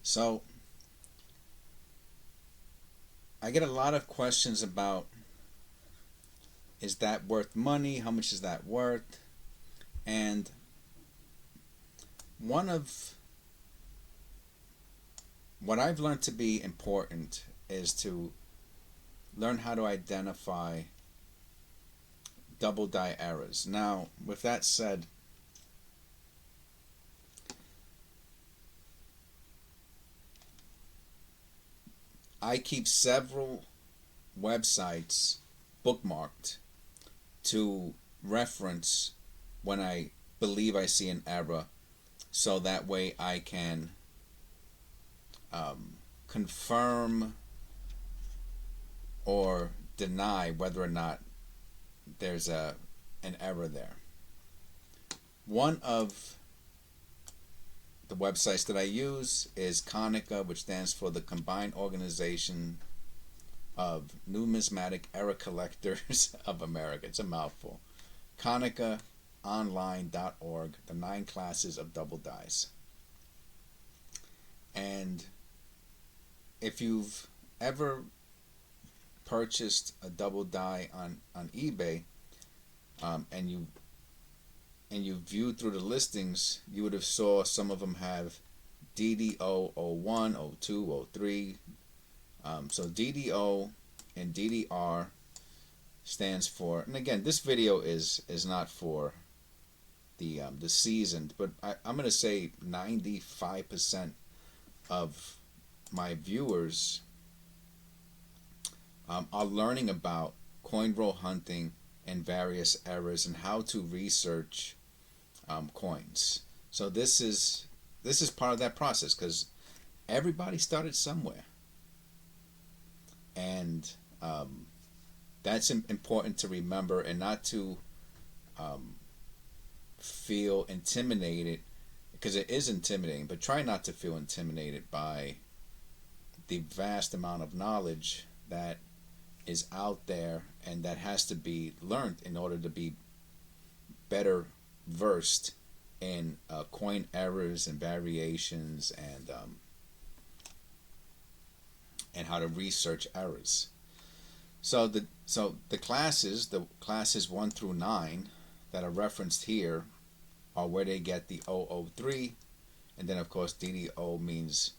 So I get a lot of questions about, is that worth money? How much is that worth? And one of what I've learned to be important is to learn how to identify double die errors. Now, with that said, I keep several websites bookmarked to reference when I believe I see an error, so that way I can confirm or deny whether or not there's an error there. One of the websites that I use is CONECA, which stands for the Combined Organization of Numismatic Error Collectors of America. It's a mouthful. conecaonline.org, the 9 classes of double dies. And if you've ever purchased a double die on eBay, and you viewed through the listings, you would have saw some of them have DDO-01, 02, 03. So DDO and DDR stands for, and again, this video is not for the seasoned, but I'm going to say 95% of my viewers are learning about coin roll hunting and various errors and how to research coins. So this is part of that process, because everybody started somewhere, and that's important to remember, and not to feel intimidated, because it is intimidating, but try not to feel intimidated by the vast amount of knowledge that is out there and that has to be learned in order to be better versed in coin errors and variations, and how to research errors. So the classes 1 through 9 that are referenced here are where they get the 003, and then of course DDO means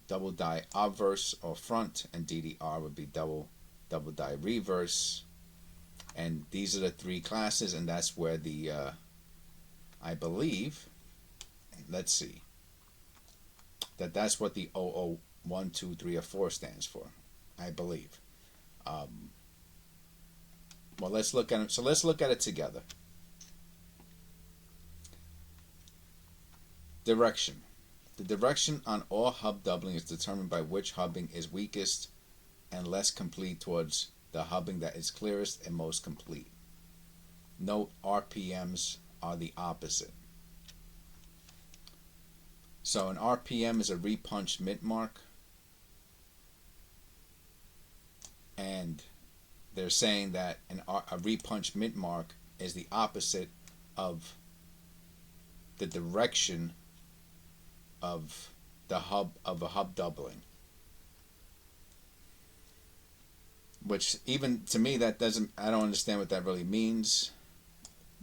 double die obverse or front, and DDR would be double die reverse. And these are the 3 classes, and that's where the I believe, let's see, that's what the 001, 2, 3, or 4 stands for, I believe. Well, let's look at it. So let's look at it together. Direction. The direction on all hub doubling is determined by which hubbing is weakest and less complete towards the hubbing that is clearest and most complete. Note, RPMs are the opposite. So an RPM is a repunched mint mark, and they're saying that a repunched mint mark is the opposite of the direction of the hub of a hub doubling, which even to me that doesn't, I don't understand what that really means,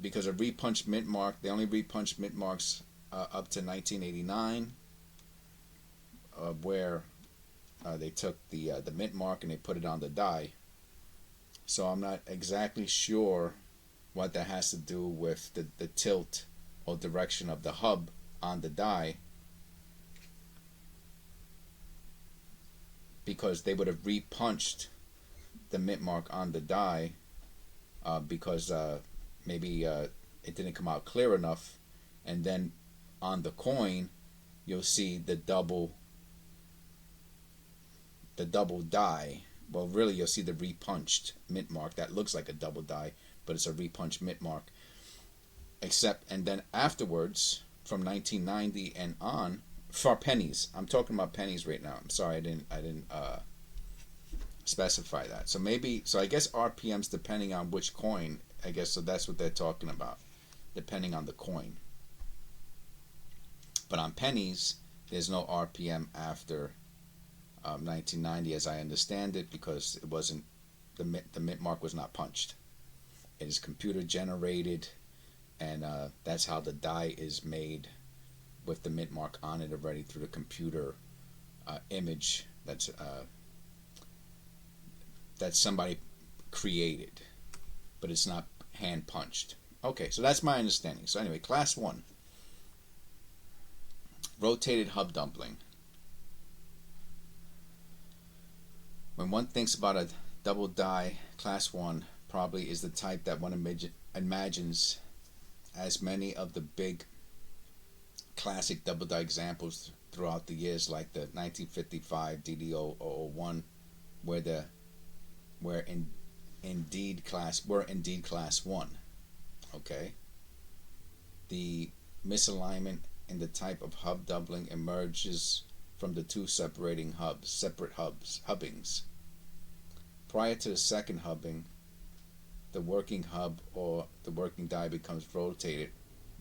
because a repunched mint mark, they only repunched mint marks up to 1989, where they took the mint mark and they put it on the die. So I'm not exactly sure what that has to do with the tilt or direction of the hub on the die, because they would have repunched the mint mark on the die, because maybe it didn't come out clear enough, and then on the coin you'll see the double die. Well, really you'll see the repunched mint mark that looks like a double die, but it's a repunched mint mark. And then afterwards, from 1990 and on, for pennies, I'm talking about pennies right now. I'm sorry, I didn't specify that. So I guess RPMs depending on which coin, I guess, so that's what they're talking about, depending on the coin. But on pennies, there's no RPM after 1990, as I understand it, because it wasn't the mint mark was not punched. It is computer generated, and that's how the die is made, with the mint mark on it already through the computer image that's that somebody created, but it's not hand punched. Okay, so that's my understanding. So anyway, class 1, rotated hub doubling. When one thinks about a double die, class 1 probably is the type that one imagines as many of the big classic double die examples throughout the years, like the 1955 DDO-001, were indeed class 1. Okay, the misalignment in the type of hub doubling emerges from the two separate hubbings. Prior to the second hubbing, the working hub or the working die becomes rotated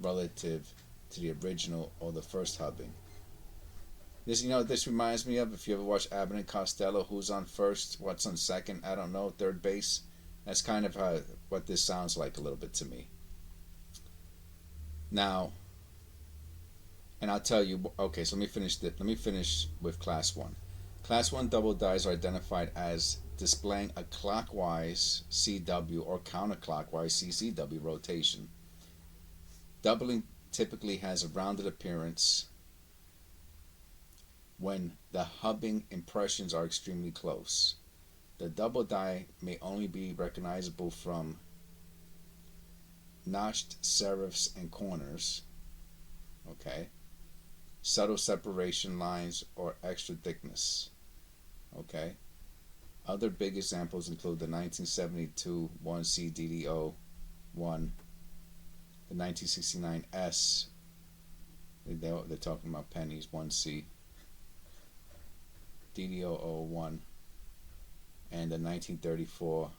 relative to the original or the first hubbing. This reminds me of, if you ever watch Abbott and Costello, who's on first, what's on second, I don't know, third base. That's kind of what this sounds like a little bit to me. Now, and I'll tell you, okay, so let me finish with class 1. Class 1 double dies are identified as displaying a clockwise CW or counterclockwise CCW rotation. Doubling typically has a rounded appearance when the hubbing impressions are extremely close. The double die may only be recognizable from notched serifs and corners, okay, subtle separation lines, or extra thickness, okay. Other big examples include the 1972 1C DDO-1, the 1969 S, they're talking about pennies, 1C, DDO-001, and the 1934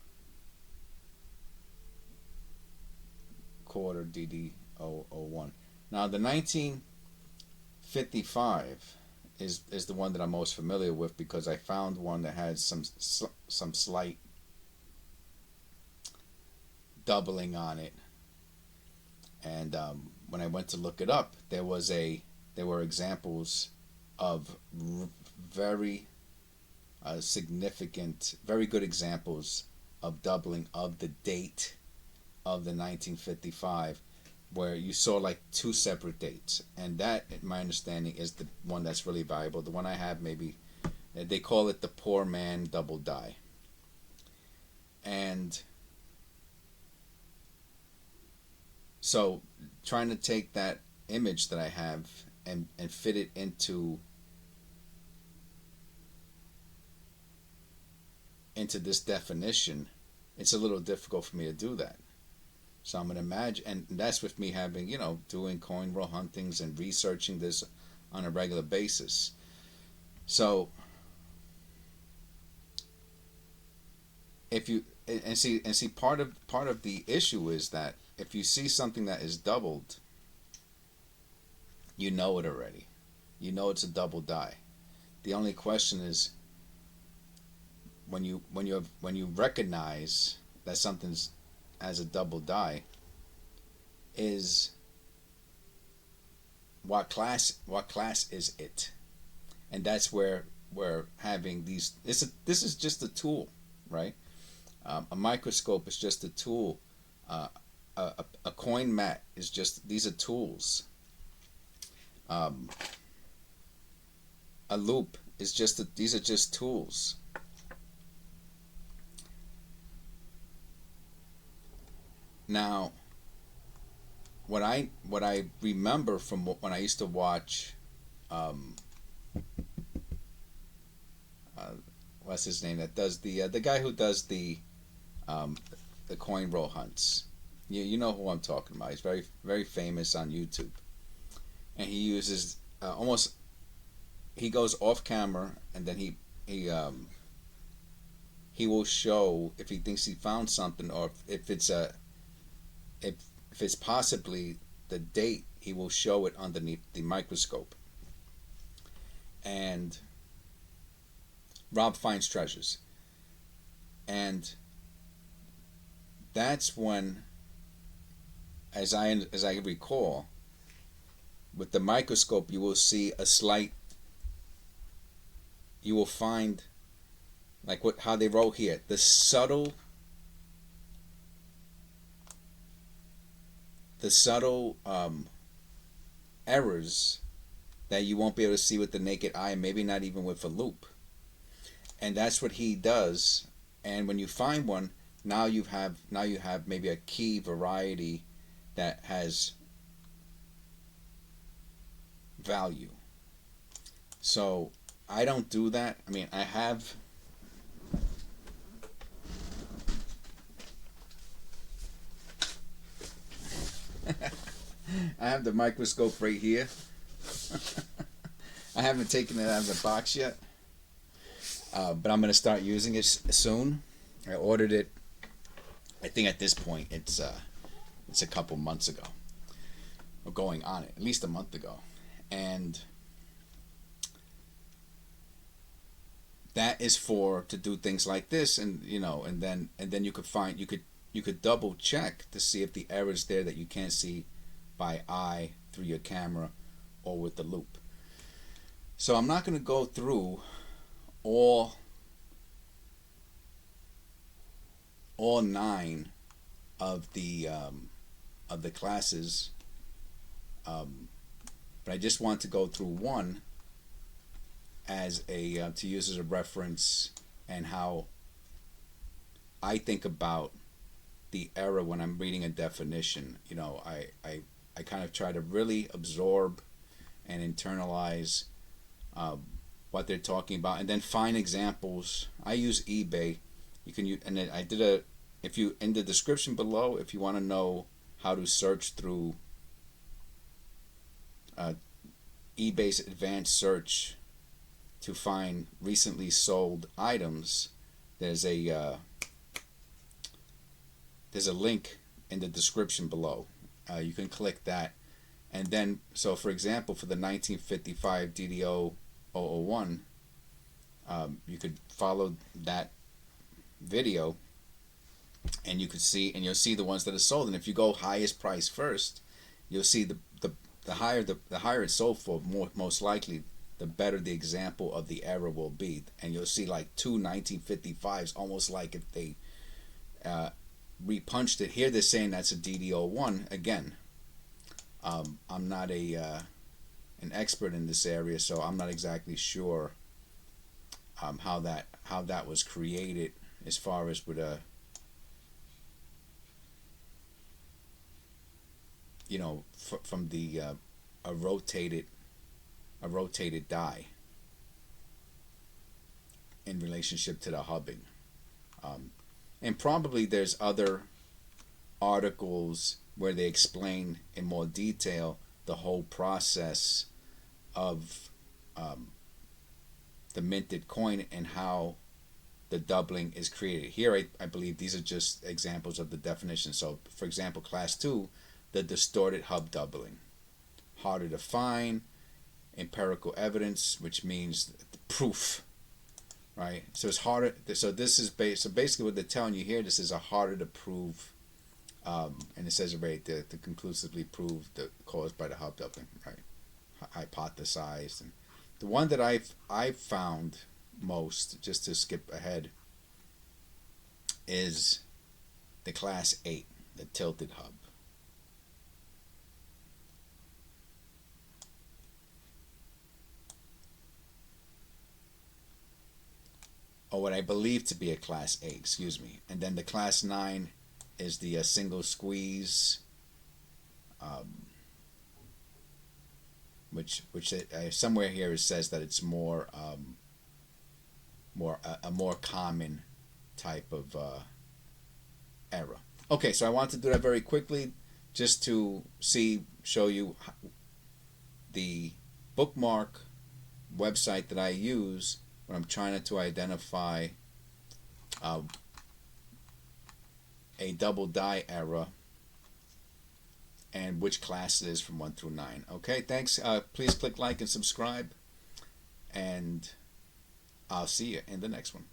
quarter DDO-001. Now the 1955 is the one that I'm most familiar with, because I found one that had some slight doubling on it, and when I went to look it up, there were examples of very significant, very good examples of doubling of the date of the 1955, where you saw like two separate dates, and that, in my understanding, is the one that's really valuable. The one I have, maybe they call it the poor man double die. And so trying to take that image that I have and fit it into this definition, it's a little difficult for me to do that. So I'm going to imagine, and that's with me having, doing coin roll huntings and researching this on a regular basis. So if you and see part of the issue is that if you see something that is doubled, you know it already. You know it's a double die. The only question is, when you recognize that something's as a double die, is what class is it? And that's where we're having these. This is just a tool, right? A microscope is just a tool. A coin mat is just, these are tools. A loop is just these are just tools. Now, what I remember from when I used to watch, what's his name, that does the guy who does the coin roll hunts. You know who I'm talking about. He's very, very famous on YouTube, and he uses he goes off camera, and then he will show if he thinks he found something, or if it's possibly the date, he will show it underneath the microscope. and Rob finds treasures. And that's when, as I recall, with the microscope you will see a slight, you will find, like how they wrote here, the subtle errors that you won't be able to see with the naked eye, maybe not even with a loupe. And that's what he does. And when you find one, now you have maybe a key variety that has value. So I don't do that. I mean, I have I have the microscope right here. I haven't taken it out of the box yet, but I'm going to start using it soon. I ordered it. I think at this point it's a couple months ago, or going on it, at least a month ago, and that is to do things like this, and and then you could double check to see if the error is there that you can't see by eye through your camera or with the loupe. So I'm not going to go through all 9 of the classes, but I just want to go through one as to use as a reference, and how I think about the error when I'm reading a definition. I kind of try to really absorb and internalize what they're talking about, and then find examples. I use eBay. You can use, and then I did if you, in the description below, if you want to know how to search through eBay's advanced search to find recently sold items, there's a link in the description below. You can click that, and then, so for example, for the 1955 DDO-001, you could follow that video, and you'll see the ones that are sold. And if you go highest price first, you'll see the higher it's sold for, most likely the better the example of the error will be. And you'll see like 2 1955s, almost like if they repunched it. Here they're saying that's a DDO1. Again, I'm not an expert in this area, so I'm not exactly sure how that was created, as far as with a from the a rotated die in relationship to the hubbing. And probably there's other articles where they explain in more detail the whole process of the minted coin and how the doubling is created. Here I believe these are just examples of the definition. So for example, class 2, the distorted hub doubling. Harder to find, empirical evidence, which means the proof. Right, so it's harder. So this is basically what they're telling you here. This is a harder to prove, and it says it right there, to conclusively prove the cause by the hub doubling. Right, hypothesized. And the one that I've found most, just to skip ahead, is the class 8, the tilted hub. Or what I believe to be a class 8, excuse me. And then the class 9 is the single squeeze, which somewhere here it says that it's more common type of error. Okay, so I want to do that very quickly, just to show you the bookmark website that I use when I'm trying to identify a double die error and which class it is from 1 through 9. Okay, thanks. Please click like and subscribe. and I'll see you in the next one.